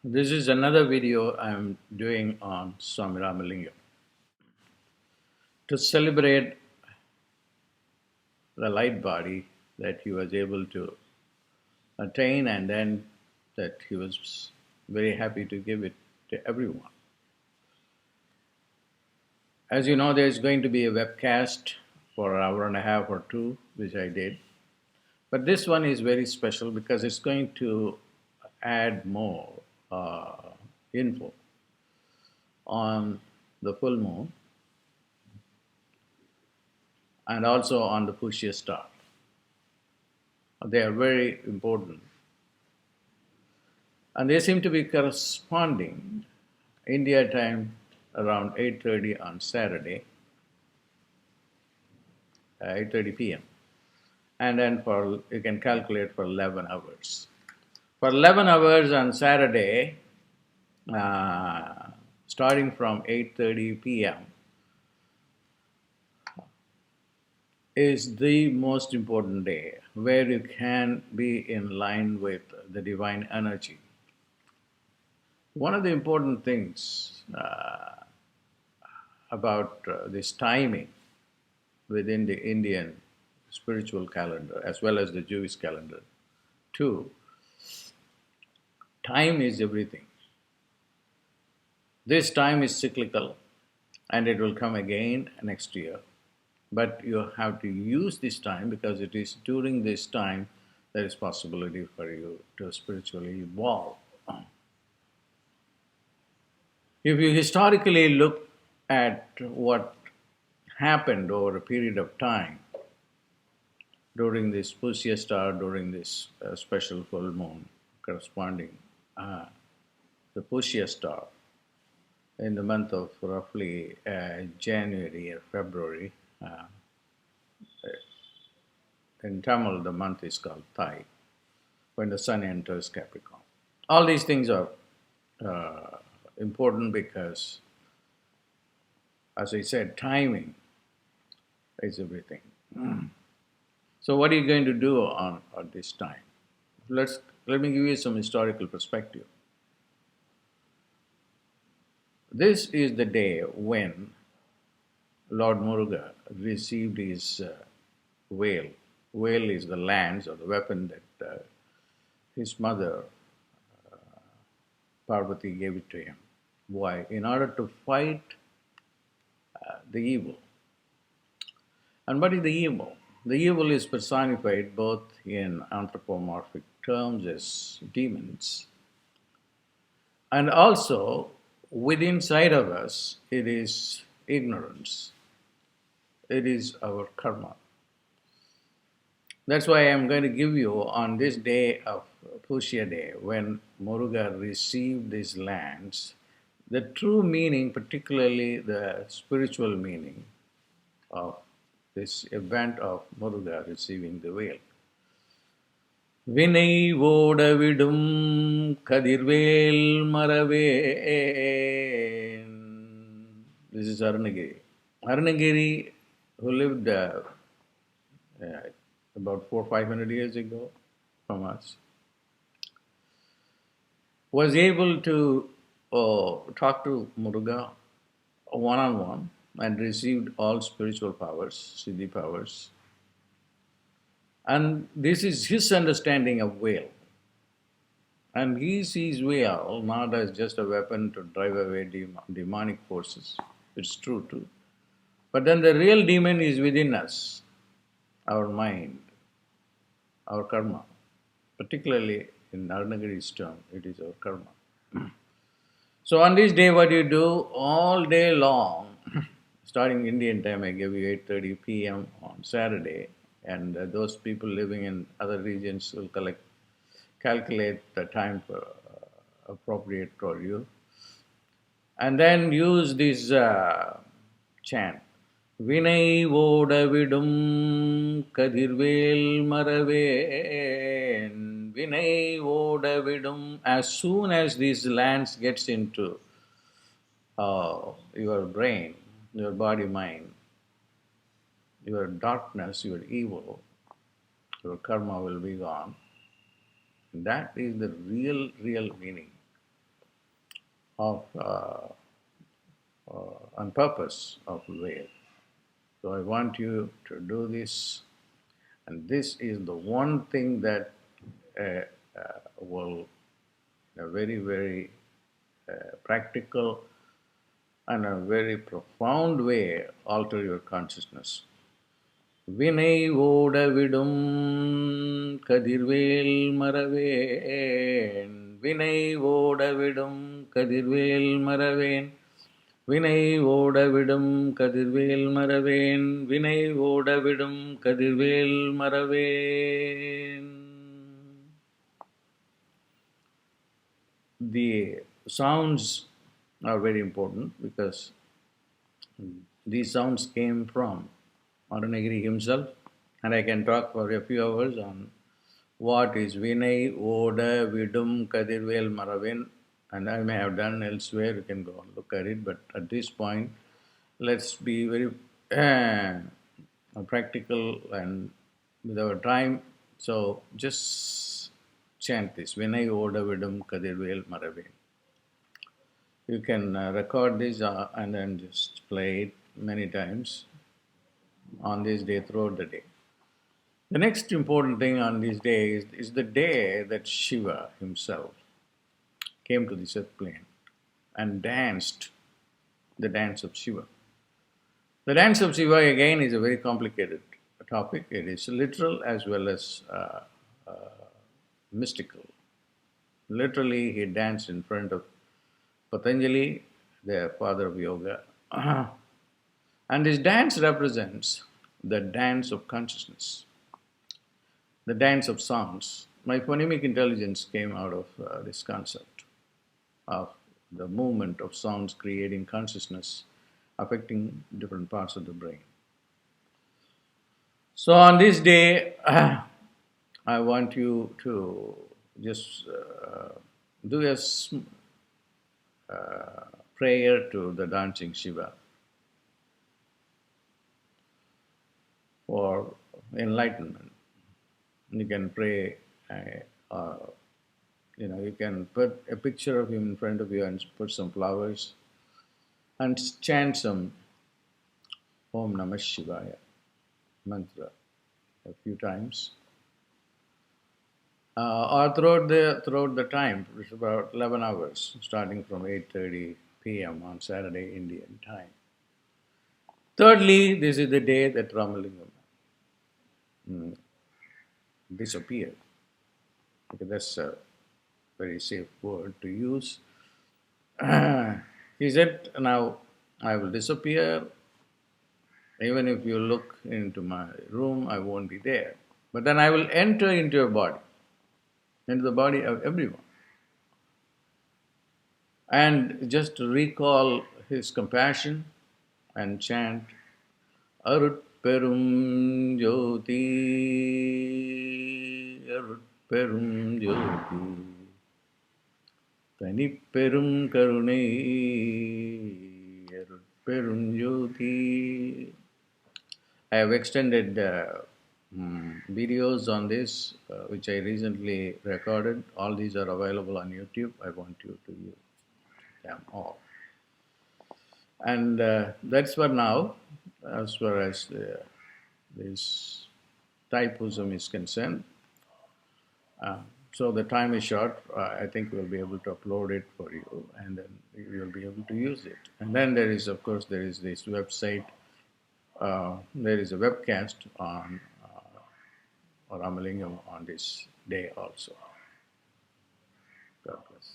This is another video I'm doing on Swami Ramalingam to celebrate the light body that he was able to attain, and then that he was very happy to give it to everyone. As you know, there's going to be a webcast for an hour and a half or two, which I did. But this one is very special because it's going to add more uh, info on the full moon and also on the Pushya Star. They are very important. And they seem to be corresponding India time around 8:30 on Saturday, 8:30 p.m. And then you can calculate for 11 hours. For 11 hours on Saturday, starting from 8:30 p.m., is the most important day where you can be in line with the divine energy. One of the important things about this timing within the Indian spiritual calendar as well as the Jewish calendar too, time is everything. This time is cyclical and it will come again next year. But you have to use this time because it is during this time there is possibility for you to spiritually evolve. If you historically look at what happened over a period of time during this Pushya Star, during this special full moon corresponding the Pushya Star in the month of roughly January or February. In Tamil, the month is called Thai, when the sun enters Capricorn. All these things are important because, as I said, timing is everything. So what are you going to do on this time? Let me give you some historical perspective. This is the day when Lord Muruga received his veil. Veil is the lance or the weapon that his mother Parvati gave it to him. Why? In order to fight the evil. And what is the evil? The evil is personified both in anthropomorphic terms as demons, and also within inside of us it is ignorance. It is our karma. That's why I'm going to give you on this day of Pushya Day, when Muruga received these lands, the true meaning, particularly the spiritual meaning of this event of Muruga receiving the veil. Vinay vodavidum kadirvel maraven. This is Arunagiri. Arunagiri, who lived about 400 or 500 years ago from us, was able to talk to Muruga one-on-one and received all spiritual powers, siddhi powers. And this is his understanding of veil. And he sees veil not as just a weapon to drive away demonic forces. It's true too. But then the real demon is within us, our mind, our karma. Particularly in Arunagiri's term, it is our karma. So on this day, what you do all day long, starting Indian time, I gave you 8:30 p.m. on Saturday, and those people living in other regions will calculate the time for appropriate for you, and then use this chant. Vinay vodavidum kadirvel maraven. Vinay vodavidum. As soon as these lands gets into your brain, your body, mind, your darkness, your evil, your karma will be gone. That is the real meaning. of on purpose of veil. So I want you to do this, and this is the one thing that will, in a very, very practical and a very profound way, alter your consciousness. வினை ஓடவிடும் கதிர்வேல் மறவேன் வினை ஓடவிடும் கதிர்வேல் மறவேன் வினை ஓடவிடும் கதிர்வேல் மறவேன் வினை ஓடவிடும் கதிர்வேல் மறவேன். The sounds are very important because these sounds came from Aranagiri himself, and I can talk for a few hours on what is Vinay, Oda, Vidum, Kadirvel, Maravin, and I may have done elsewhere. You can go and look at it, but at this point, let's be very practical and with our time. So just chant this Vinay, Oda, Vidum, Kadirvel, Maravin. You can record this and then just play it many times on this day, throughout the day. The next important thing on this day is the day that Shiva himself came to this earth plane and danced the dance of Shiva. The dance of Shiva again is a very complicated topic. It is literal as well as mystical. Literally, he danced in front of Patanjali, the father of yoga. And this dance represents the dance of consciousness, the dance of sounds. My phonemic intelligence came out of this concept of the movement of sounds creating consciousness, affecting different parts of the brain. So on this day, I want you to just do a prayer to the dancing Shiva for enlightenment. You can pray, you can put a picture of him in front of you and put some flowers and chant some Om Namah Shivaya mantra a few times. Or throughout the time, it's about 11 hours, starting from 8:30 p.m. on Saturday Indian time. Thirdly, this is the day that Ramalingam disappeared. Okay, that's a very safe word to use. He said, now I will disappear. Even if you look into my room, I won't be there. But then I will enter into your body, into the body of everyone. And just recall his compassion and chant Arut Perum Jyoti, Arut Perum Jyoti, Tani Perum Karunai, Arut Perum Jyoti. I have extended videos on this, which I recently recorded. All these are available on YouTube. I want you to use them all. And that's for now, as far as this Thaipusam is concerned. So the time is short. I think we'll be able to upload it for you, and then you'll be able to use it. And then there is, of course, there is this website. There is a webcast on Ramalingam on this day also. God bless.